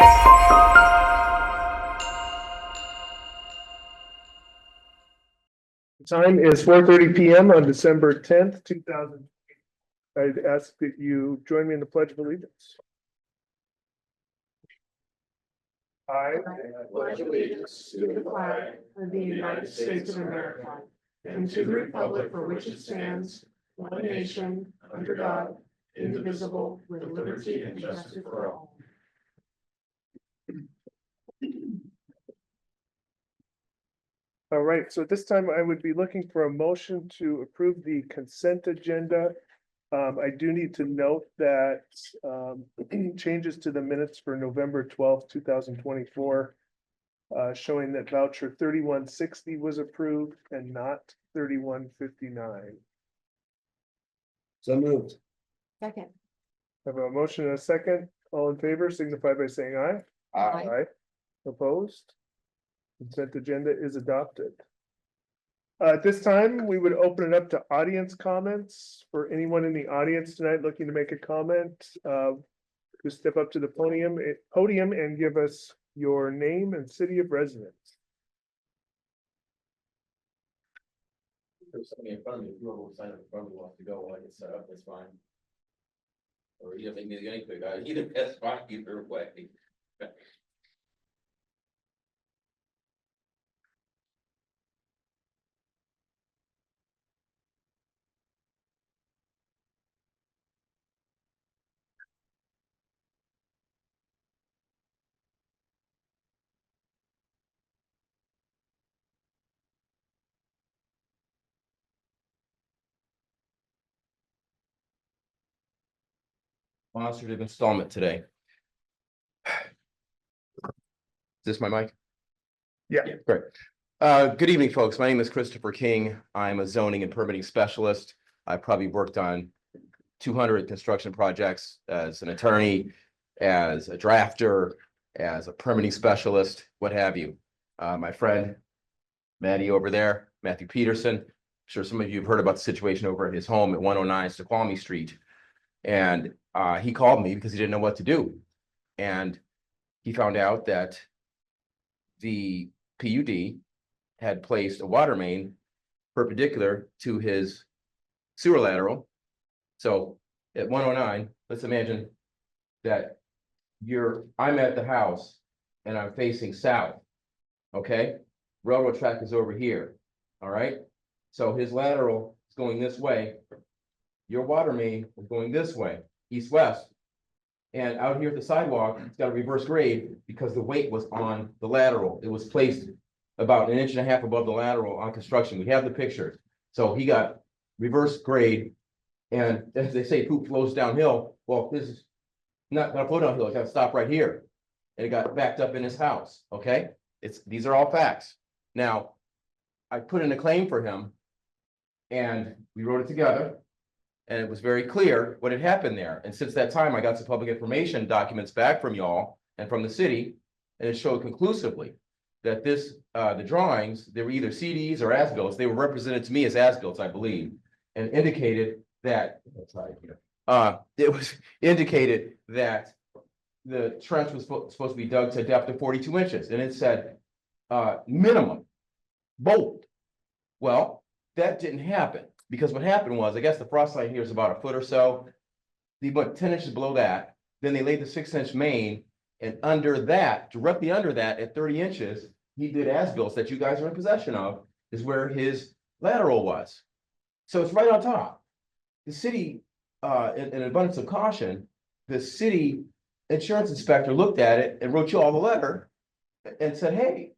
The time is 4:30 p.m. on December 10th, 2020. I'd ask that you join me in the Pledge of Allegiance. I pledge allegiance to the flag of the United States of America and to the republic for which it stands, one nation, under God, indivisible, with liberty and justice for all. All right, so at this time I would be looking for a motion to approve the consent agenda. I do need to note that changes to the minutes for November 12th, 2024, showing that voucher 3160 was approved and not 3159. So moved. Second. I have a motion and a second. All in favor signify by saying aye. Aye. Opposed? Consent agenda is adopted. At this time, we would open it up to audience comments. For anyone in the audience tonight looking to make a comment, just step up to the podium and give us your name and city of residence. There's something in front of me. Whoever will sign up in front of me wants to go while I get set up, that's fine. Or you don't make me the any quick, either that's fine, either way. Demonstrative installment today. Is this my mic? Yeah. Great. Good evening, folks. My name is Christopher King. I'm a zoning and permitting specialist. I've probably worked on 200 construction projects as an attorney, as a drafter, as a permitting specialist, what have you. My friend Matty over there, Matthew Peterson, I'm sure some of you have heard about the situation over at his home at 109 Snoqualmie Street. And he called me because he didn't know what to do. And he found out that the PUD had placed a water main perpendicular to his sewer lateral. So at 109, let's imagine that I'm at the house and I'm facing south. Okay, railroad track is over here. All right, so his lateral is going this way. Your water main is going this way, east-west. And out here at the sidewalk, it's got a reverse grade because the weight was on the lateral. It was placed about 1.5 inches above the lateral on construction. We have the pictures. So he got reverse grade. And as they say, poop flows downhill. Well, this is not gonna flow downhill. It's gotta stop right here. And it got backed up in his house. Okay, these are all facts. Now, I put in a claim for him and we wrote it together. And it was very clear what had happened there. And since that time, I got some public information documents back from y'all and from the city. And it showed conclusively that the drawings, they were either CDs or as-built. They were represented to me as as-built, I believe, and indicated that, it was indicated that the trench was supposed to be dug to a depth of 42 inches. And it said, minimum, bold. Well, that didn't happen. Because what happened was, I guess the frost line here is about 1 foot or so. They went 10 inches below that. Then they laid the 6-inch main, and under that, directly under that, at 30 inches, he did as-built that you guys are in possession of, is where his lateral was. So it's right on top. The city, in an abundance of caution, the city insurance inspector looked at it and wrote you all the letter and said, "Hey,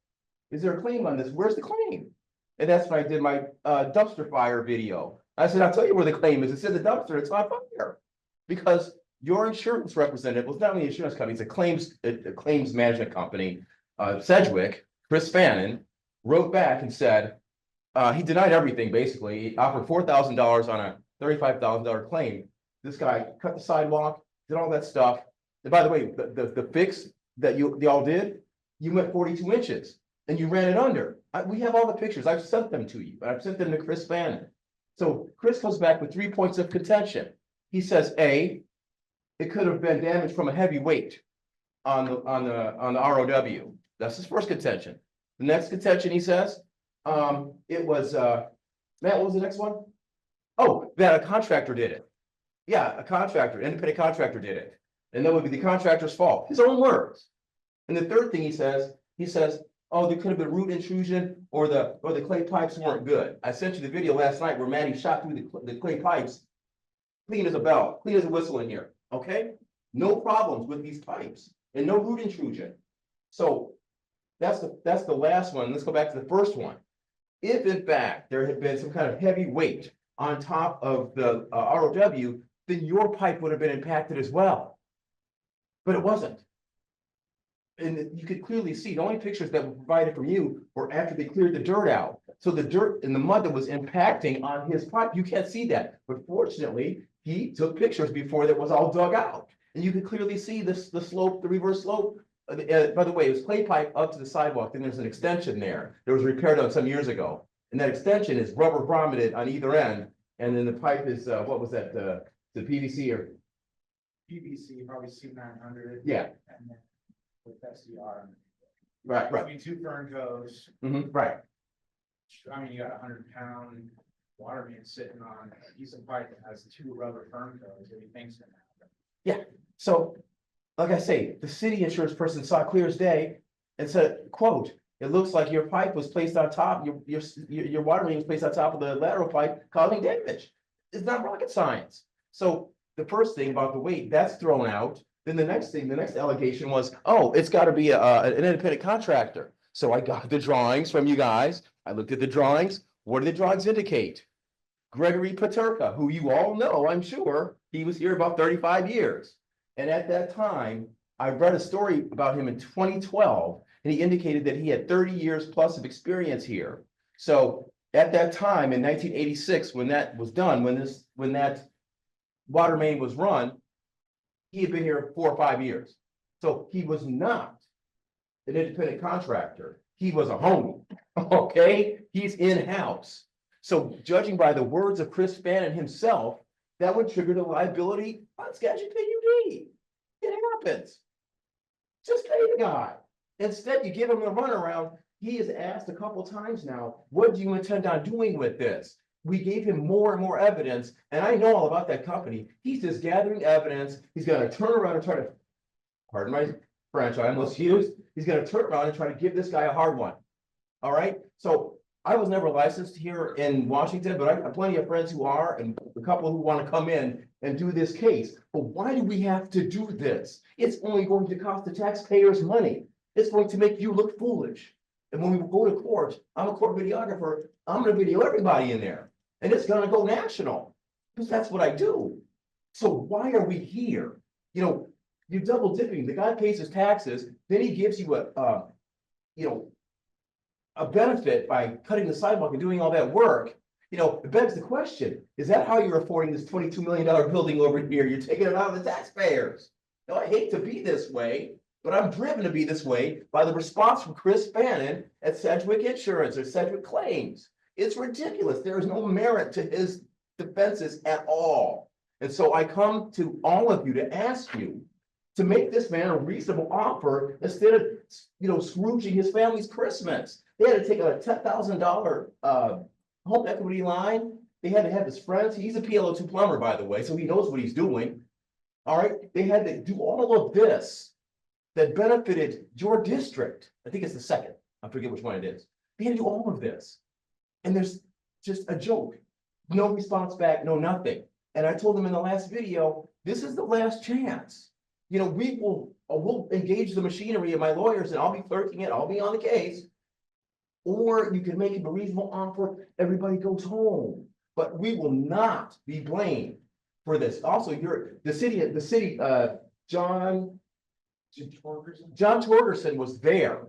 is there a claim on this? Where's the claim?" And that's when I did my dumpster fire video. I said, "I'll tell you where the claim is. It's in the dumpster. It's on fire." Because your insurance representative was not only an insurance company, it's a claims management company. Sedgwick, Chris Fannin, wrote back and said, he denied everything, basically. He offered $4,000 on a $35,000 claim. This guy cut the sidewalk, did all that stuff. And by the way, the fix that y'all did, you went 42 inches and you ran it under. We have all the pictures. I've sent them to you. I've sent them to Chris Fannin. So Chris comes back with 3 points of contention. He says, A, it could have been damaged from a heavy weight. on the ROW. That's his first contention. The next contention, he says, it was, Matt, what was the next one? Oh, that a contractor did it. Yeah, a contractor, independent contractor did it. And that would be the contractor's fault, his own words. And the third thing he says, oh, there could have been root intrusion or the clay pipes weren't good. I sent you the video last night where Matty shot through the clay pipes. Clean as a bell, clean as a whistle in here, okay? No problems with these pipes and no root intrusion. So that's the last one. Let's go back to the first one. If in fact there had been some kind of heavy weight on top of the ROW, then your pipe would have been impacted as well. But it wasn't. And you could clearly see the only pictures that were provided from you were after they cleared the dirt out. So the dirt and the mud that was impacting on his pipe, you can't see that. But fortunately, he took pictures before that was all dug out. And you could clearly see the slope, the reverse slope. By the way, it was clay pipe up to the sidewalk. Then there's an extension there. There was repaired on some years ago. And that extension is rubber grommeted on either end. And then the pipe is, what was that, the PVC or? PVC, probably C900. Yeah. And then with SDR. Right. Between two fern coves, Right. I mean, you got 100-pound water main sitting on a piece of pipe that has two rubber fern coves that he thinks gonna happen. Yeah, so, like I say, the city insurance person saw it clear as day and said, quote, it looks like your pipe was placed on top, your water main was placed on top of the lateral pipe causing damage. It's not rocket science. So the first thing about the weight, that's thrown out. Then the next thing, the next allegation was, oh, it's gotta be an independent contractor. So I got the drawings from you guys. I looked at the drawings. What do the drawings indicate? Gregory Paterka, who you all know, I'm sure, he was here about 35 years. And at that time, I read a story about him in 2012, and he indicated that he had 30 years plus of experience here. So at that time, in 1986, when that was done, when that water main was run, he had been here 4 or 5 years. So he was not an independent contractor. He was a homie, okay? He's in-house. So judging by the words of Chris Fannin himself, that would trigger the liability on Skagit PUD. It happens. Just pay the guy. Instead, you give him a runaround. He has asked a couple times now, what do you intend on doing with this? We gave him more and more evidence, and I know all about that company. He's just gathering evidence. He's gonna turn around and try to, pardon my French, I almost used, he's gonna turn around and try to give this guy a hard one. All right, so I was never licensed here in Washington, but I have plenty of friends who are, and a couple who want to come in and do this case. But why do we have to do this? It's only going to cost the taxpayers money. It's going to make you look foolish. And when we go to court, I'm a court videographer, I'm gonna video everybody in there. And it's gonna go national, because that's what I do. So why are we here? You know, you're double dipping. The guy pays his taxes, then he gives you a benefit by cutting the sidewalk and doing all that work. You know, it begs the question, is that how you're affording this $22 million building over here? You're taking it out of the taxpayers. Now, I hate to be this way, but I'm driven to be this way by the response from Chris Fannin at Sedgwick Insurance or Sedgwick Claims. It's ridiculous. There is no merit to his defenses at all. And so I come to all of you to ask you to make this man a reasonable offer instead of, Scrooging his family's Christmas. They had to take a $10,000 home equity line. They had to have his friends. He's a PLO2 plumber, by the way, so he knows what he's doing. All right. They had to do all of this that benefited your district. I think it's the second. I forget which one it is. They had to do all of this. And there's just a joke. No response back, no nothing. And I told them in the last video, this is the last chance. We'll engage the machinery of my lawyers and I'll be clerking it. I'll be on the case. Or you can make it a reasonable offer. Everybody goes home. But we will not be blamed for this. Also, the city, John Torgerson was there.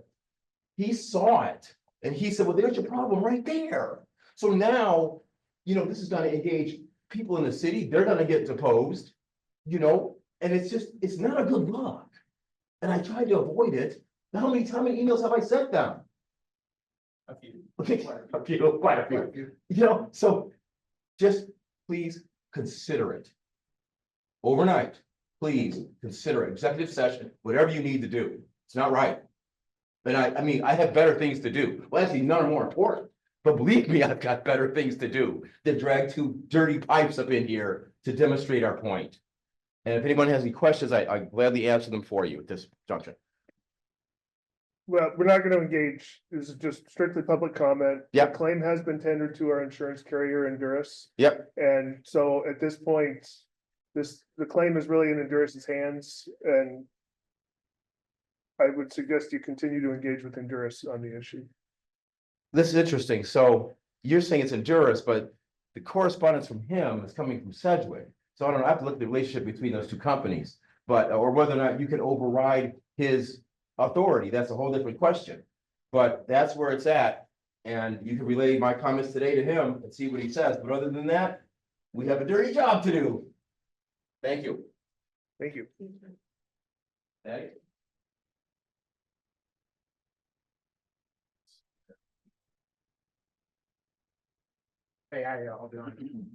He saw it and he said, well, there's your problem right there. So now, this is going to engage people in the city. They're going to get deposed, and it's not a good look. And I tried to avoid it. How many emails have I sent them? A few. Okay, quite a few. So just please consider it. Overnight, please consider executive session, whatever you need to do. It's not right. And I mean, I have better things to do. Well, actually, none are more important. But believe me, I've got better things to do than drag two dirty pipes up in here to demonstrate our point. And if anyone has any questions, I gladly answer them for you at this junction. Well, we're not gonna engage. This is just strictly public comment. Yep. The claim has been tendered to our insurance carrier, Endurus. Yep. And so at this point, the claim is really in Endurus's hands, and I would suggest you continue to engage with Endurus on the issue. This is interesting. So you're saying it's Endurus, but the correspondence from him is coming from Sedgwick. So I don't know, I have to look at the relationship between those two companies, but, or whether or not you can override his authority, that's a whole different question. But that's where it's at, and you can relay my comments today to him and see what he says, but other than that, we have a dirty job to do. Thank you. Thank you. Patty? Hey, how y'all doing?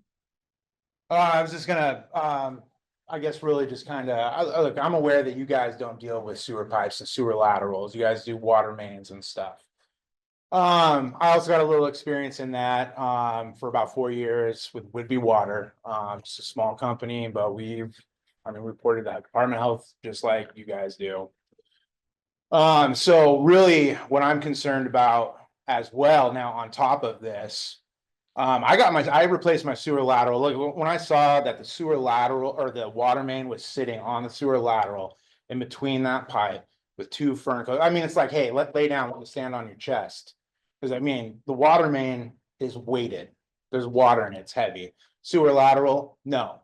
I was just gonna, I guess really just kind of, look, I'm aware that you guys don't deal with sewer pipes and sewer laterals. You guys do water mains and stuff. I also got a little experience in that, for about 4 years with Woodby Water. It's a small company, but reported that Department of Health, just like you guys do. So really what I'm concerned about as well now on top of this, I replaced my sewer lateral. Look, when I saw that the sewer lateral or the water main was sitting on the sewer lateral in between that pipe with two fern coats, I mean, it's like, hey, lay down, let me stand on your chest. Because I mean, the water main is weighted. There's water in it, it's heavy. Sewer lateral, no.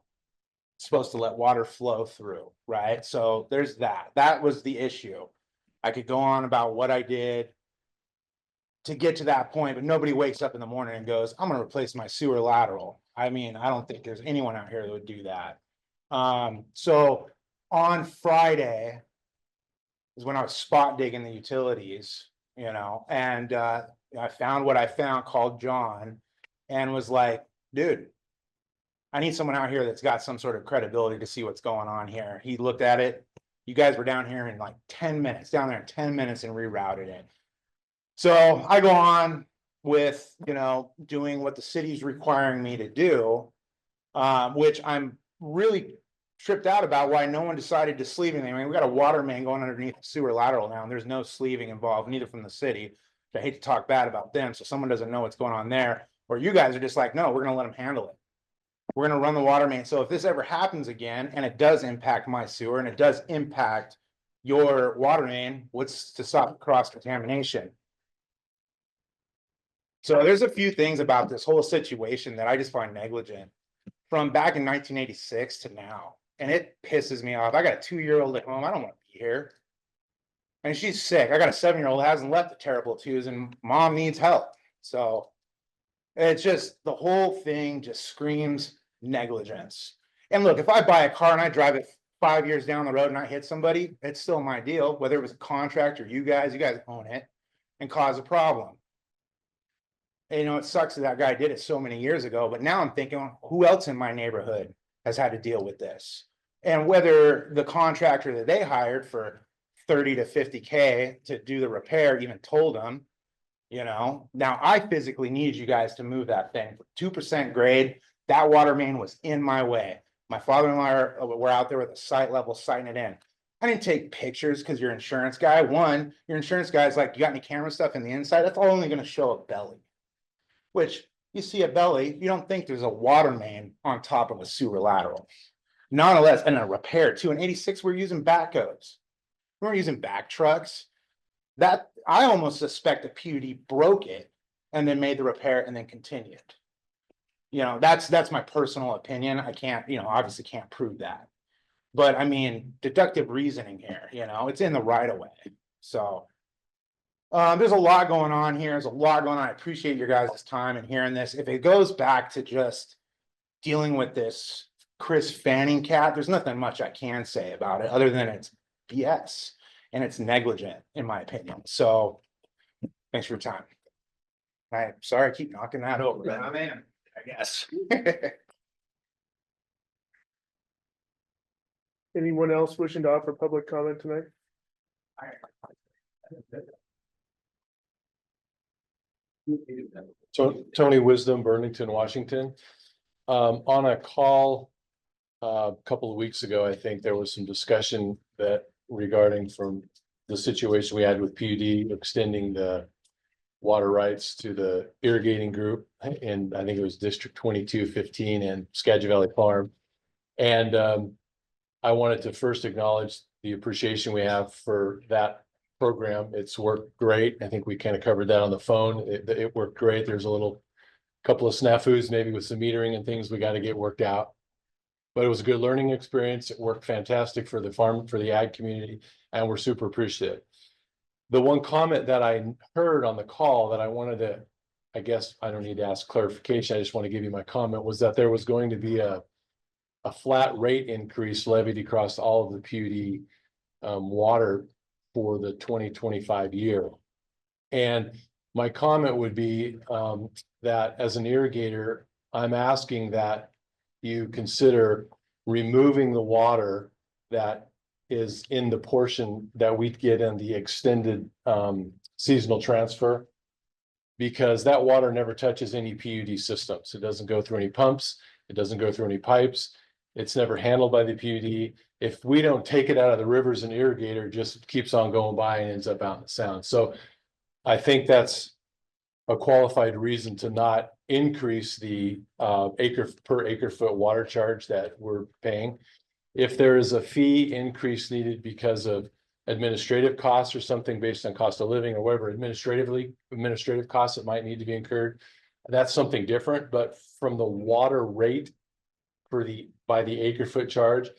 It's supposed to let water flow through, right? So there's that. That was the issue. I could go on about what I did to get to that point, but nobody wakes up in the morning and goes, I'm gonna replace my sewer lateral. I mean, I don't think there's anyone out here that would do that. So on Friday is when I was spot digging the utilities, and I found what I found, called John, and was like, dude, I need someone out here that's got some sort of credibility to see what's going on here. He looked at it. You guys were down here in like 10 minutes, down there in 10 minutes, and rerouted it. So I go on with, doing what the city's requiring me to do, which I'm really tripped out about why no one decided to sleeve anything. I mean, we got a water main going underneath the sewer lateral now, and there's no sleeving involved, neither from the city. I hate to talk bad about them, so someone doesn't know what's going on there, or you guys are just like, no, we're gonna let them handle it. We're gonna run the water main. So if this ever happens again, and it does impact my sewer, and it does impact your water main, what's to stop cross contamination? So there's a few things about this whole situation that I just find negligent from back in 1986 to now. And it pisses me off. I got a 2-year-old at home. I don't want to be here. And she's sick. I got a 7-year-old that hasn't left the terrible twos, and mom needs help. So it's just, the whole thing just screams negligence. And look, if I buy a car and I drive it 5 years down the road and I hit somebody, it's still my deal, whether it was a contract or you guys own it and cause a problem. And, it sucks that guy did it so many years ago, but now I'm thinking, who else in my neighborhood has had to deal with this? And whether the contractor that they hired for 30 to 50K to do the repair even told them, now I physically need you guys to move that thing for 2% grade. That water main was in my way. My father-in-law were out there with a site level sighting it in. I didn't take pictures because you're an insurance guy. One, your insurance guy is like, you got any camera stuff in the inside? That's only going to show a belly. Which, you see a belly, you don't think there's a water main on top of a sewer lateral. Nonetheless, and a repair too. In 86, we're using backhoes. We're using back trucks. That, I almost suspect the PUD broke it and then made the repair and then continued. That's my personal opinion. I can't, obviously can't prove that. But I mean, deductive reasoning here, it's in the right of way. So there's a lot going on here. There's a lot going on. I appreciate your guys' time and hearing this. If it goes back to just dealing with this Chris Fanning cat, there's nothing much I can say about it other than it's BS and it's negligent, in my opinion. So thanks for your time. I'm sorry I keep knocking that over. Yeah, man. I guess. Anyone else wishing to offer public comment tonight? Tony Wisdom, Burlington, Washington. On a call a couple of weeks ago, I think there was some discussion that regarding from the situation we had with PUD extending the water rights to the irrigating group, and I think it was District 2215 and Skagit Valley Farm. And I wanted to first acknowledge the appreciation we have for that program. It's worked great. I think we kind of covered that on the phone. It worked great. There's a little couple of snafus, maybe with some metering and things we got to get worked out. But it was a good learning experience. It worked fantastic for the farm, for the ag community, and we're super appreciative. The one comment that I heard on the call that I wanted to, I guess I don't need to ask clarification, I just want to give you my comment, was that there was going to be a flat rate increase levied across all of the PUD water for the 2025 year. And my comment would be that as an irrigator, I'm asking that you consider removing the water that is in the portion that we get in the extended seasonal transfer, because that water never touches any PUD systems. It doesn't go through any pumps. It doesn't go through any pipes. It's never handled by the PUD. If we don't take it out of the rivers, and irrigator just keeps on going by and ends up out in the sound. So I think that's a qualified reason to not increase the per acre foot water charge that we're paying. If there is a fee increase needed because of administrative costs or something based on cost of living or whatever administrative costs that might need to be incurred, that's something different. But from the water rate for by the acre foot charge,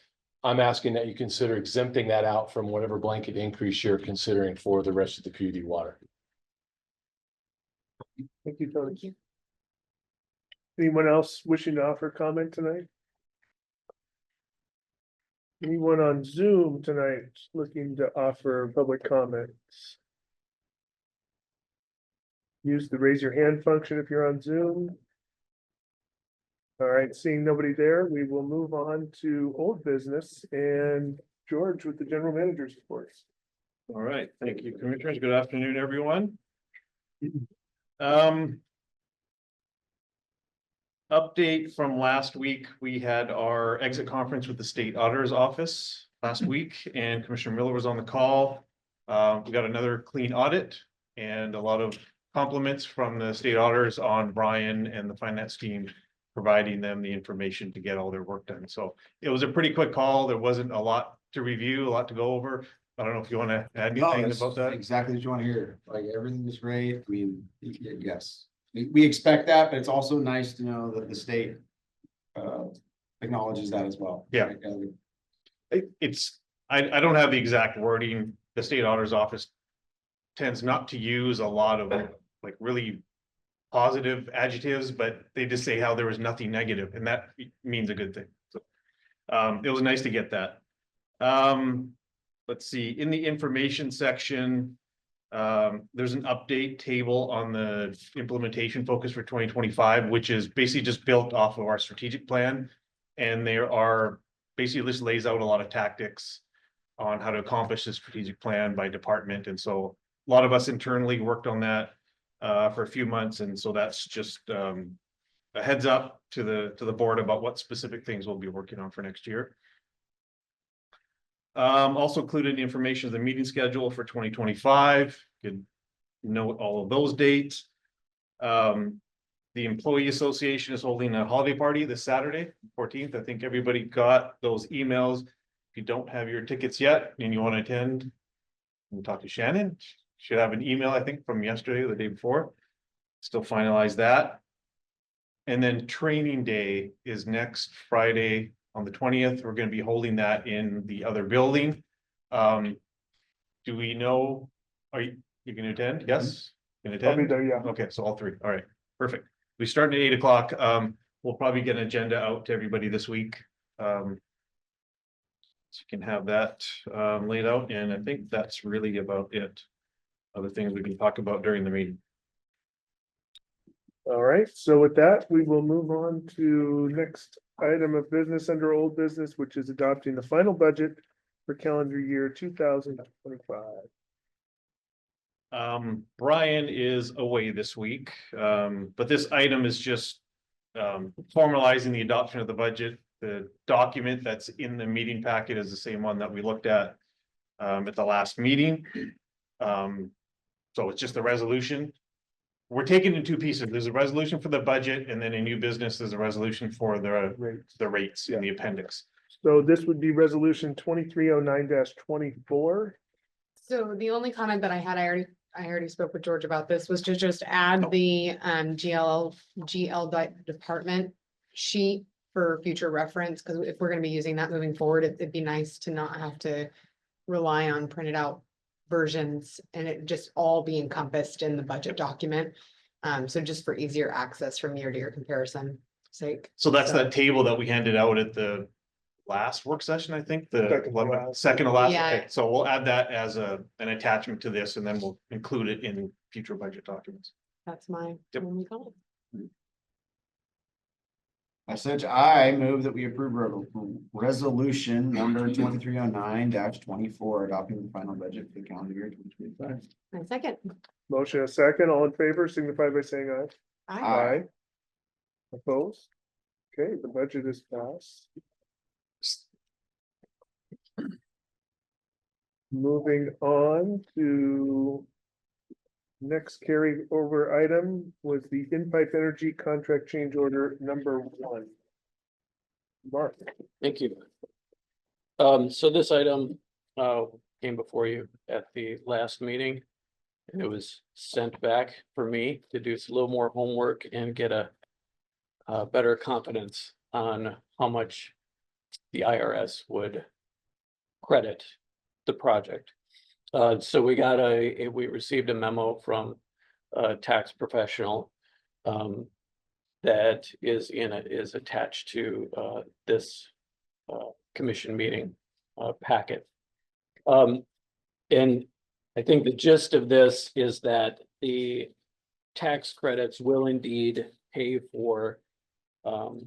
I'm asking that you consider exempting that out from whatever blanket increase you're considering for the rest of the PUD water. Thank you, Tony. Anyone else wishing to offer comment tonight? Anyone on Zoom tonight looking to offer public comments? Use the raise your hand function if you're on Zoom. All right, seeing nobody there, we will move on to old business and George with the general manager's reports. All right, thank you, Commissioners. Good afternoon, everyone. Update from last week, we had our exit conference with the state auditor's office last week, and Commissioner Miller was on the call. We got another clean audit and a lot of compliments from the state auditors on Brian and the finance team providing them the information to get all their work done. So it was a pretty quick call. There wasn't a lot to review, a lot to go over. I don't know if you want to add anything about that. Exactly what you want to hear. Like, everything was great. I mean, yes, we expect that, but it's also nice to know that the state acknowledges that as well. Yeah. I don't have the exact wording. The state auditor's office tends not to use a lot of like really positive adjectives, but they just say how there was nothing negative, and that means a good thing. So it was nice to get that. Let's see, in the information section, there's an update table on the implementation focus for 2025, which is basically just built off of our strategic plan. And there are basically this lays out a lot of tactics on how to accomplish the strategic plan by department. And so a lot of us internally worked on that for a few months. And so that's just a heads up to the board about what specific things we'll be working on for next year. Also included the information of the meeting schedule for 2025. You could note all of those dates. The Employee Association is holding a holiday party this Saturday, 14th. I think everybody got those emails. If you don't have your tickets yet and you want to attend, we'll talk to Shannon. Should have an email, I think, from yesterday or the day before. Still finalize that. And then training day is next Friday on the 20th. We're going to be holding that in the other building. Do we know, are you going to attend? Yes? Can I'll be attend? there, yeah. Okay, so all three. All right, perfect. We start at 8 o'clock. We'll probably get an agenda out to everybody this week. So you can have that laid out, and I think that's really about it. Other things we can talk about during the meeting. All right, so with that, we will move on to next item of business under old business, which is adopting the final budget for calendar year 2025. Brian is away this week, but this item is just formalizing the adoption of the budget. The document that's in the meeting packet is the same one that we looked at the last meeting. So it's just the resolution. We're taking it in two pieces. There's a resolution for the budget, and then in new business, there's a resolution for the rates in the appendix. So this would be resolution 2309-24. So the only comment that I had, I already spoke with George about this, was to just add the GL department sheet for future reference, because if we're gonna be using that moving forward, it'd be nice to not have to rely on printed out versions and it just all be encompassed in the budget document. So just for easier access from year to year comparison sake. So that's So- that table that we handed out at the last work session, I think, Second to last. second to last. Yeah. Okay, so we'll add that as an attachment to this, and then we'll include it in future budget documents. That's my Yep. only comment. As such, I move that we approve resolution number 2309-24, adopting the final budget for the calendar year 2025. My second. Motion a second, all in favor, signify by saying aye. Aye. Opposed? Okay, the budget is passed. Moving on to next carry over item was the InPipe Energy contract change order number 1. Mark, Thank you. So this item, came before you at the last meeting. And it was sent back for me to do a little more homework and get a better confidence on how much the IRS would credit the project. So we got we received a memo from a tax professional that is attached to this commission meeting packet. And I think the gist of this is that the tax credits will indeed pay for they'll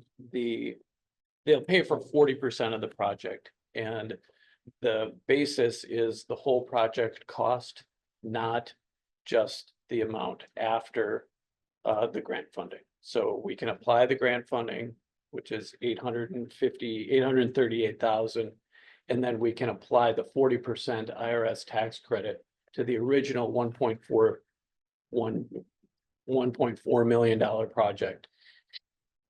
pay for 40% of the project. And the basis is the whole project cost, not just the amount after the grant funding. So we can apply the grant funding, which is $838,000. And then we can apply the 40% IRS tax credit to the original $1.4 million project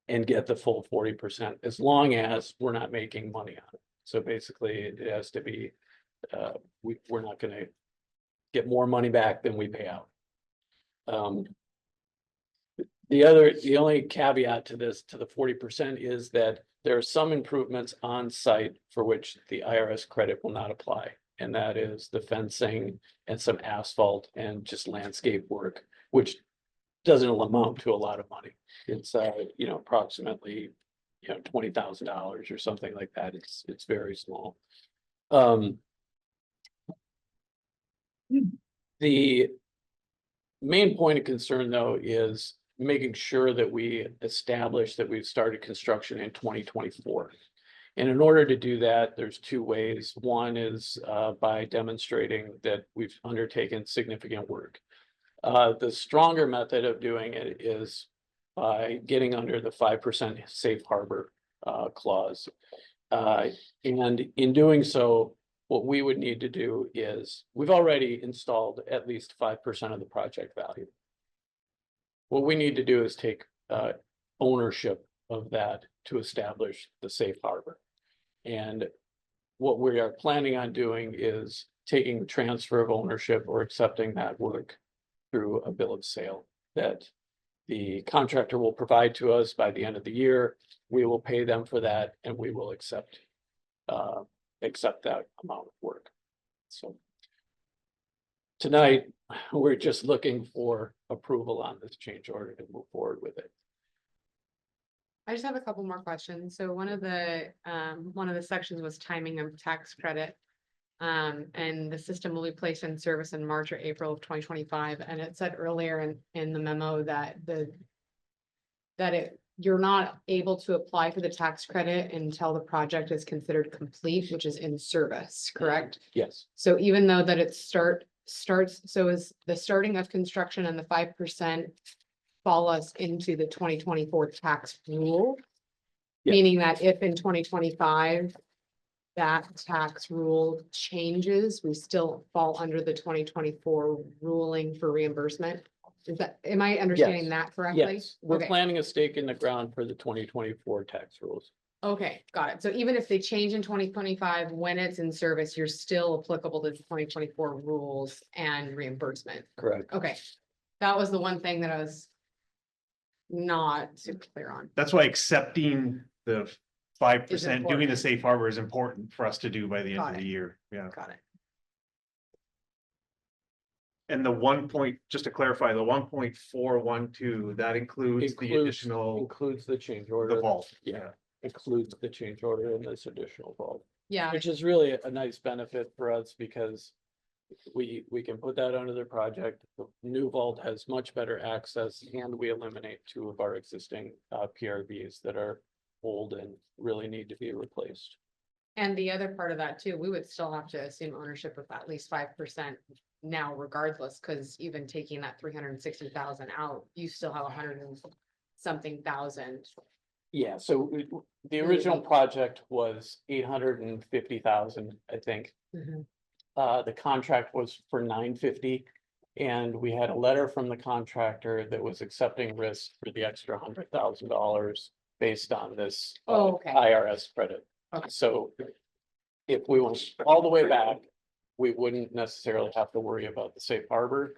and get the full 40%, as long as we're not making money on it. So basically it has to be, we're not gonna get more money back than we pay out. The only caveat to this, to the 40%, is that there are some improvements on site for which the IRS credit will not apply. And that is the fencing and some asphalt and just landscape work, which doesn't amount to a lot of money. It's approximately $20,000 or something like that. It's very small. The main point of concern, though, is making sure that we establish that we've started construction in 2024. And in order to do that, there's two ways. One is by demonstrating that we've undertaken significant work. The stronger method of doing it is by getting under the 5% safe harbor clause. And in doing so, what we would need to do is, we've already installed at least 5% of the project value. What we need to do is take ownership of that to establish the safe harbor. And what we are planning on doing is taking the transfer of ownership or accepting that work through a bill of sale that the contractor will provide to us by the end of the year. We will pay them for that, and we will accept that amount of work. So tonight, we're just looking for approval on this change order to move forward with it. I just have a couple more questions. So one of the sections was timing of tax credit. And the system will be placed in service in March or April of 2025. And it said earlier in the memo that you're not able to apply for the tax credit until the project is considered complete, which is in service, correct? Yes, So even though that it starts, so is the starting of construction and the 5% fall us into the 2024 tax rule? Yeah. Meaning that if in 2025 that tax rule changes, we still fall under the 2024 ruling for reimbursement? Is that, am I understanding Yes. that correctly? yes, we're Okay. planting a stake in the ground for the 2024 tax rules. Okay, got it. So even if they change in 2025, when it's in service, you're still applicable to the 2024 rules and reimbursement. Correct. Okay, that was the one thing that I was not super clear on. That's why accepting the 5%, doing the important. safe harbor is important for us to do by the end Got of it. the year. Yeah. Got it. And the 1 point, just to clarify, the 1.412, that includes the additional, Includes the change the order. vault. Yeah, includes the change order and this additional vault, Yeah, which is really a nice benefit for us because we can put that under the project. The new vault has much better access and we eliminate 2 of our existing PRVs that are old and really need to be replaced. and the other part of that too, we would still have to assume ownership of at least 5% now regardless, because even taking that 360,000 out, you still have 100 and something thousand. Yeah, so the original project was 850,000, I think. The contract was for 950. And we had a letter from the contractor that was accepting risk for the extra $100,000 based on this Oh, okay. IRS credit. Okay. So if we went all the way back, we wouldn't necessarily have to worry about the safe harbor.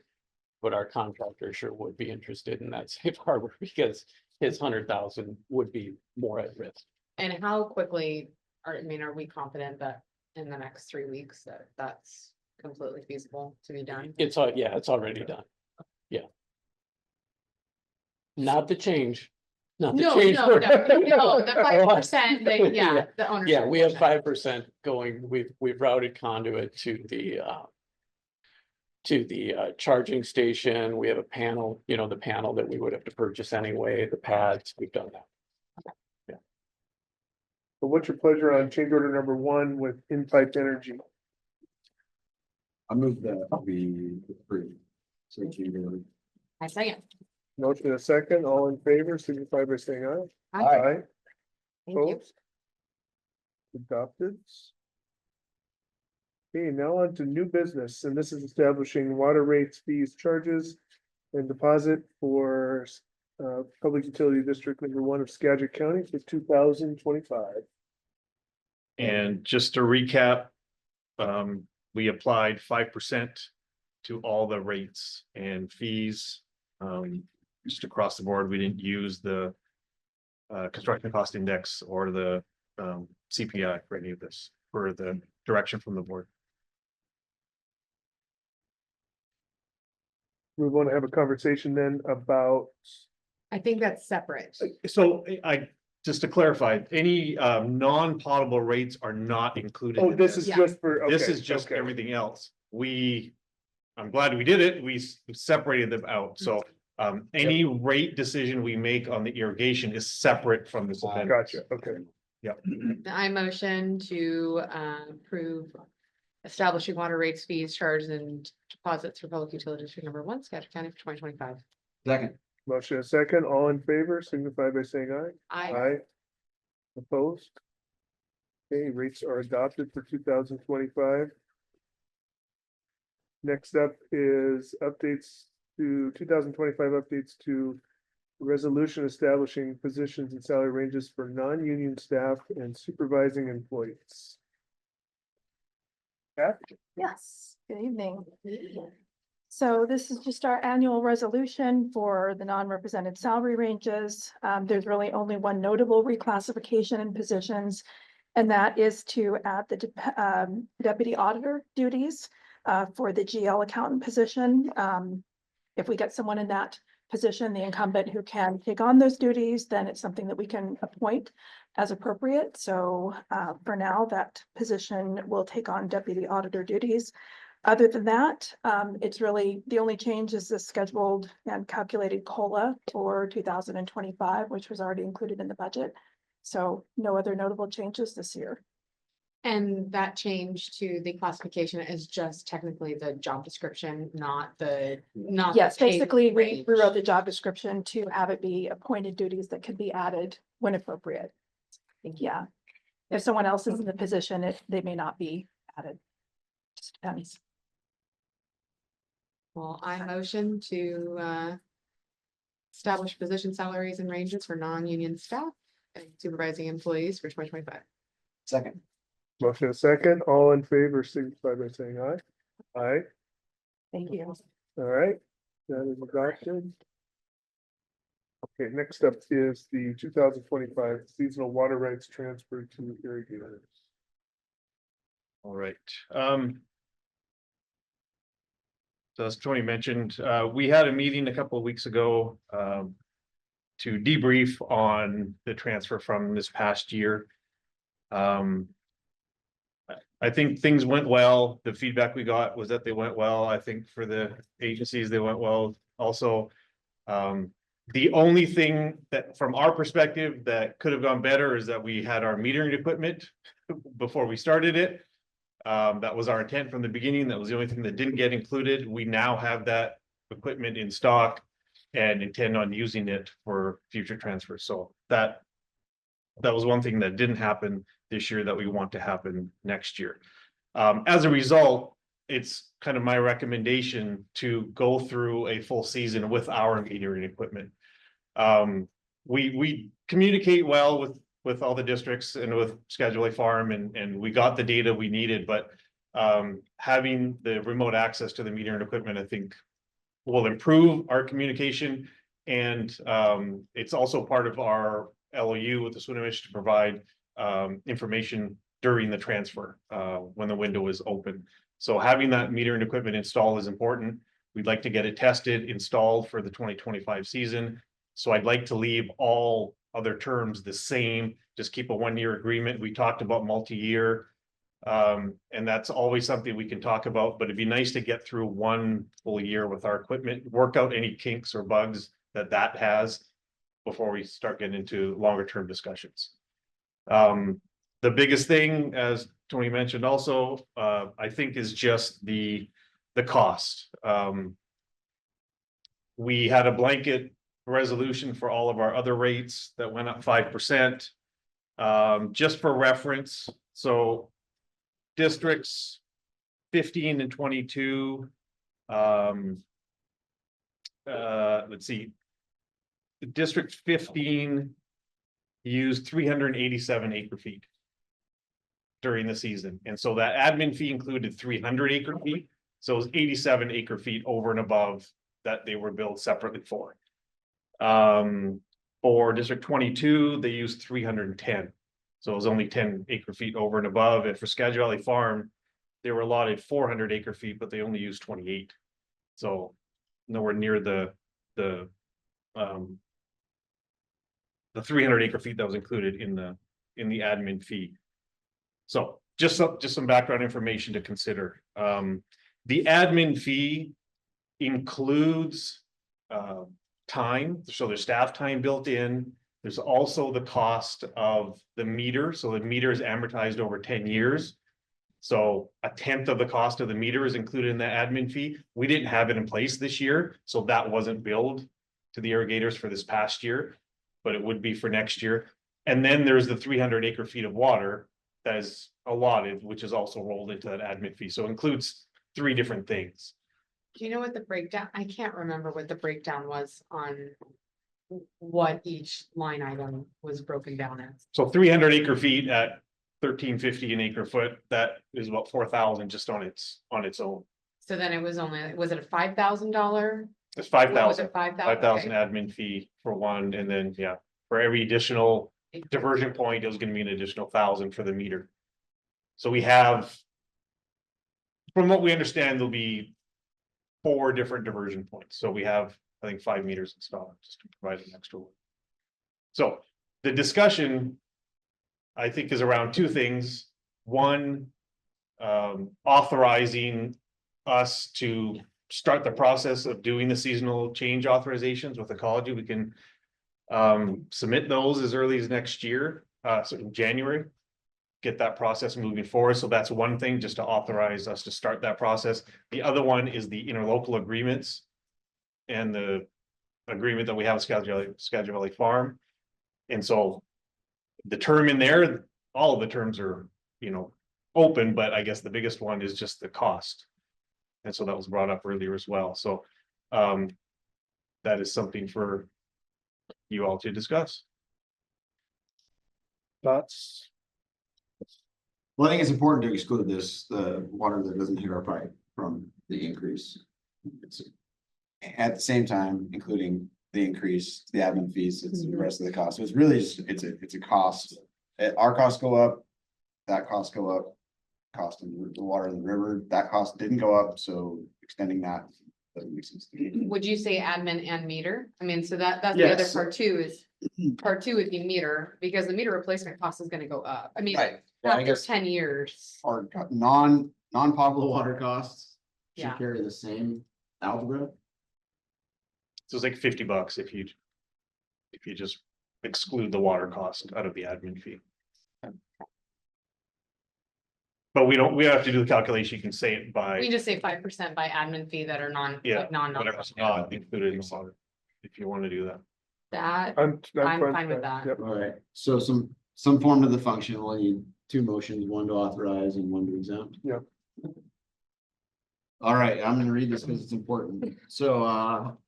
But our contractor sure would be interested in that safe harbor because his 100,000 would be more at risk. And how quickly are we confident that in the next 3 weeks that that's completely feasible to be done? It's it's already done. Yeah. Not the change. Not the No, change. no, order. no, the 5%, yeah, the ownership. Yeah, we have portion. 5% going, we've routed conduit to the charging station. We have a panel, the panel that we would have to purchase anyway, the pads, we've done that. So what's your pleasure on change order number 1 with InPipe Energy? I move that we approve. So change order. I second. Motion a second, all in favor, signify by saying aye. Aye. Thank you. Opposed? Adopted. Okay, now on to new business, and this is establishing water rates, fees, charges, and deposit for Public Utility District number 1 of Skagit County for 2025. And just to recap, we applied 5% to all the rates and fees. Just across the board, we didn't use the construction cost index or the CPI for any of this, for the direction from the board. We want to have a conversation then about, I think that's separate. So just to clarify, any non-potable rates are not included. oh, in this is Yeah. just for, okay. This is just okay. everything else. I'm glad we did it. We separated them out. So any rate decision we make on the irrigation is separate from this. amendment. Gotcha, okay. I motion to approve establishing water rates, fees, charges, and deposits for Public Utility District number 1, Skagit County for 2025. Second. Motion a second, all in favor, signify by saying aye. I Opposed? Okay, rates are adopted for 2025. Next up is updates to 2025 updates to resolution establishing positions and salary ranges for non-union staff and supervising employees. Pat? Yes, good evening. So this is just our annual resolution for the non-represented salary ranges. There's really only one notable reclassification in positions, and that is to add the deputy auditor duties for the GL accountant position. If we get someone in that position, the incumbent who can take on those duties, then it's something that we can appoint as appropriate. So for now, that position will take on deputy auditor duties. Other than that, it's really, the only change is the scheduled and calculated COLA for 2025, which was already included in the budget. So no other notable changes this year. And that change to the classification is just technically the job description, not the. Yes, pay basically, we range. rewrote the job description to have it be appointed duties that can be added when appropriate. Yeah. If someone else is in the position, they may not be added. Just depends. Well, I motion to establish position salaries and ranges for non-union staff and supervising employees for 2025. Second. Motion and second, all in favor, signify by saying aye. Aye, Thank you. all right, that is adopted. Okay, next up is the 2025 seasonal water rights transfer to irrigators. All right. So as Tony mentioned, we had a meeting a couple of weeks ago to debrief on the transfer from this past year. I think things went well. The feedback we got was that they went well. I think for the agencies, they went well also. The only thing that, from our perspective, that could have gone better is that we had our metering equipment before we started it. That was our intent from the beginning. That was the only thing that didn't get included. We now have that equipment in stock and intend on using it for future transfers. So that was one thing that didn't happen this year that we want to happen next year. As a result, it's kind of my recommendation to go through a full season with our metering equipment. We communicate well with all the districts and with Schedule A Farm, and we got the data we needed, but having the remote access to the metering equipment, I think, will improve our communication. And it's also part of our LOU with the Swinomish to provide information during the transfer when the window is open. So having that metering equipment installed is important. We'd like to get it tested, installed for the 2025 season. So I'd like to leave all other terms the same, just keep a 1-year agreement. We talked about multi-year, and that's always something we can talk about, but it'd be nice to get through 1 full year with our equipment, work out any kinks or bugs that has before we start getting into longer term discussions. The biggest thing, as Tony mentioned also, I think is just the cost. We had a blanket resolution for all of our other rates that went up 5%. Just for reference, so districts 15 and 22, let's see, District 15 used 387 acre feet during the season. And so that admin fee included 300 acre feet. So it was 87 acre feet over and above that they were billed separately for. For District 22, they used 310. So it was only 10 acre feet over and above. And for Skagit Valley Farm, they were allotted 400 acre feet, but they only used 28. So nowhere near the 300 acre feet that was included in the admin fee. So just some background information to consider. The admin fee includes time, so there's staff time built in. There's also the cost of the meter. So the meter is amortized over 10 years. So 1/10 of the cost of the meter is included in the admin fee. We didn't have it in place this year, so that wasn't billed to the irrigators for this past year, but it would be for next year. And then there's the 300 acre feet of water that is allotted, which is also rolled into that admin fee. So it includes 3 different things. Do you know what the breakdown, I can't remember what the breakdown was on what each line item was broken down as. So 300 acre feet at $13.50 an acre foot, that is about 4,000 just on its own. So then it was only, was it a $5,000? It's Was 5,000. it 5,000? 5,000 admin fee for one, and then, yeah, for every additional diversion point, it was gonna be an additional 1,000 for the meter. So we have, from what we understand, there'll be 4 different diversion points. So we have, I think, 5 meters installed just to provide an extra one. So the discussion, I think, is around 2 things. One, authorizing us to start the process of doing the seasonal change authorizations with ecology. We can submit those as early as next year, so in January. Get that process moving forward. So that's one thing, just to authorize us to start that process. The other one is the interlocal agreements. And the agreement that we have with Skagit Valley Farm. And so the term in there, all of the terms are, open, but I guess the biggest one is just the cost. And so that was brought up earlier as well. So that is something for you all to discuss. Thoughts? Well, I think it's important to exclude the water that doesn't hit our pipe from the increase. It's at the same time, including the increase, the admin fees, it's the rest of the cost. So it's really just, it's a cost. Our costs go up, that costs go up. Cost of the water in the river, that cost didn't go up, so extending that doesn't make sense. Would you say admin and meter? I mean, so that's the other Yes. part too is, part two would be meter, because the meter replacement cost is gonna go up. I mean, Right. Yeah, I after guess 10 years. our non-potable water costs should Yeah. carry the same algebra. So it's like $50 if you just exclude the water cost out of the admin fee. But we have to do the calculation. You can say it by. We just say 5% by admin fee that are Yeah, non. whatever's not included in the water, if you want to do that. That, I'm fine with that. Yep. All right, so some form of the function, we'll need two motions, one to authorize and one to exempt. Yep. All right, I'm gonna read this because it's important. So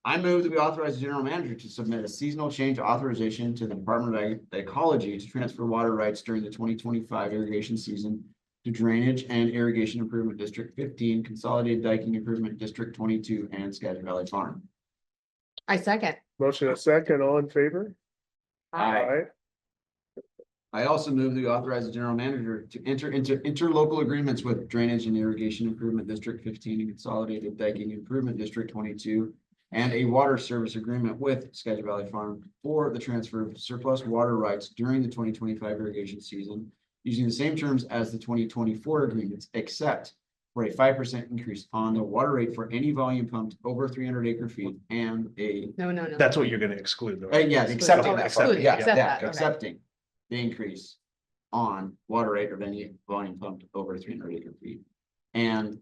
I move that we authorize the general manager to submit a seasonal change authorization to the Department of Ecology to transfer water rights during the 2025 irrigation season to Drainage and Irrigation Improvement District 15, Consolidated Diking Improvement District 22, and Skagit Valley Farm. I second. Motion a second, all in favor? Aye. I also move that we authorize the general manager to enter into interlocal agreements with Drainage and Irrigation Improvement District 15 and Consolidated Diking Improvement District 22, and a water service agreement with Skagit Valley Farm for the transfer of surplus water rights during the 2025 irrigation season, using the same terms as the 2024 agreements, except for a 5% increase on the water rate for any volume pumped over 300 acre feet and a No. That's what you're gonna exclude though. yeah, accepting Oh, that, exclude, sorry, yeah, accept yeah, that, okay. accepting the increase on water rate of any volume pumped over 300 acre feet. And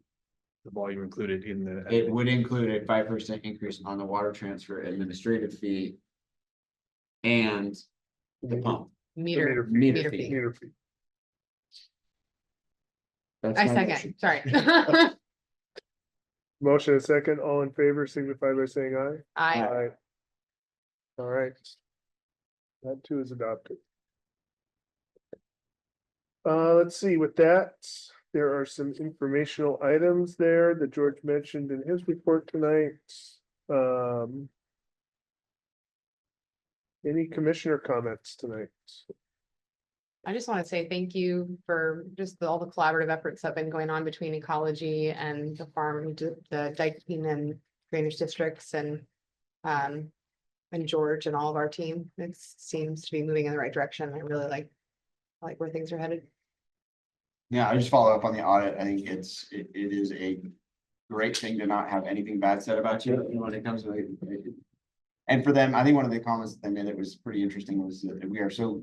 The volume included in the. it would include a 5% increase on the water transfer administrative fee and the pump. Meter. Meter fee. Meter fee. That's I my second, motion. sorry. Motion a second, all in favor, signify by saying aye. I, All right. That too is adopted. Let's see, with that, there are some informational items there that George mentioned in his report tonight. Any commissioner comments tonight? I just want to say thank you for just all the collaborative efforts that have been going on between ecology and the farm, the Diking and drainage districts and George and all of our team. It seems to be moving in the right direction. I really like where things are headed. Yeah, I just follow up on the audit. I think it is a great thing to not have anything bad said about you when it comes to it. And for them, I think one of the comments that they made that was pretty interesting was that we're so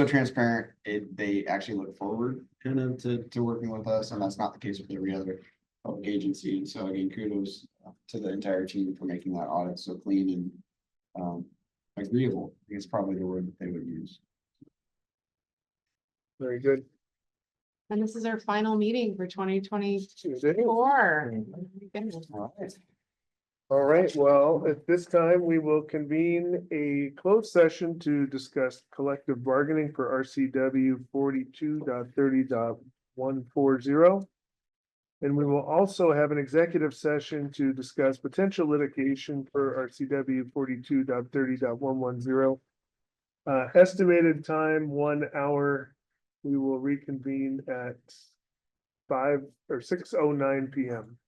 transparent. They actually look forward kind of to working with us, and that's not the case with every other public agency. And so again, kudos to the entire team for making that audit so clean and agreeable. I think it's probably the word that they would use. Very good. And this is our final meeting for 2024. Is it? Oh my goodness. All right. All right, well, at this time, we will convene a closed session to discuss collective bargaining for RCW 42.30.140. And we will also have an executive session to discuss potential litigation for RCW 42.30.110. Estimated time, 1 hour. We will reconvene at 6:09 PM.